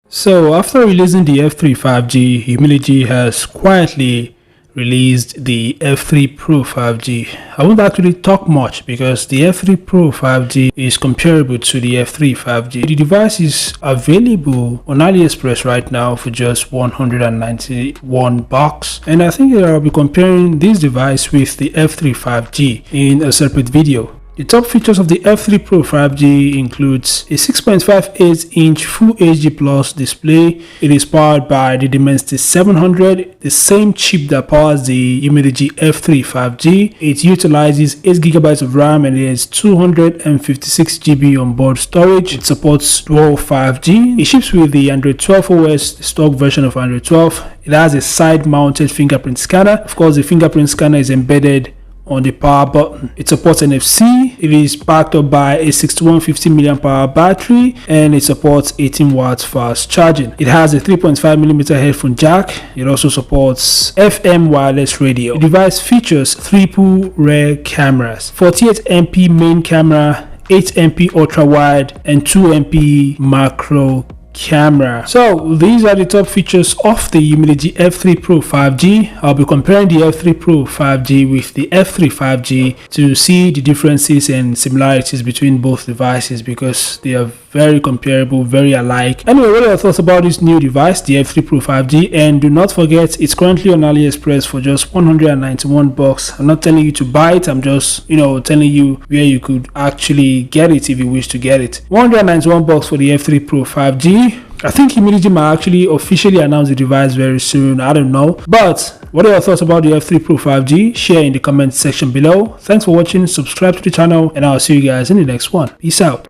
So after releasing the F3 5G, Umidigi has quietly released the F3 Pro 5G. I won't actually talk much because the F3 Pro 5G is comparable to the F3 5G. The device is available on AliExpress right now for just $191, and I think I'll be comparing this device with the F3 5G in a separate video. The top features of the F3 Pro 5G includes a 6.58-inch Full HD Plus display. It is powered by the Dimensity 700, the same chip that powers the Umidigi F3 5G. It utilizes 8GB of RAM and it has 256GB onboard storage. It supports dual 5G. It ships with the Android 12 OS, the stock version of Android 12. It has a side-mounted fingerprint scanner. Of course, the fingerprint scanner is embedded on the power button. It supports NFC. It is backed up by a 6150 mAh battery and it supports 18 watts fast charging. It has a 3.5mm headphone jack. It also supports FM wireless radio. The device features triple rear cameras, 48MP main camera, 8MP ultra wide and 2MP macro camera. So these are the top features of the Umidigi F3 Pro 5G. I'll be comparing the F3 Pro 5G with the F3 5G to see the differences and similarities between both devices because they are very comparable, very alike. Anyway, what are your thoughts about this new device, the F3 Pro 5G? And do not forget, it's currently on AliExpress for just $191. I'm not telling you to buy it, I'm just telling you where you could actually get it if you wish to get it. $191 for the F3 Pro 5G. I think Umidigi might actually officially announce the device very soon. I don't know. But what are your thoughts about the F3 Pro 5G? Share in the comment section below. Thanks for watching. Subscribe to the channel and I'll see you guys in the next one. Peace out.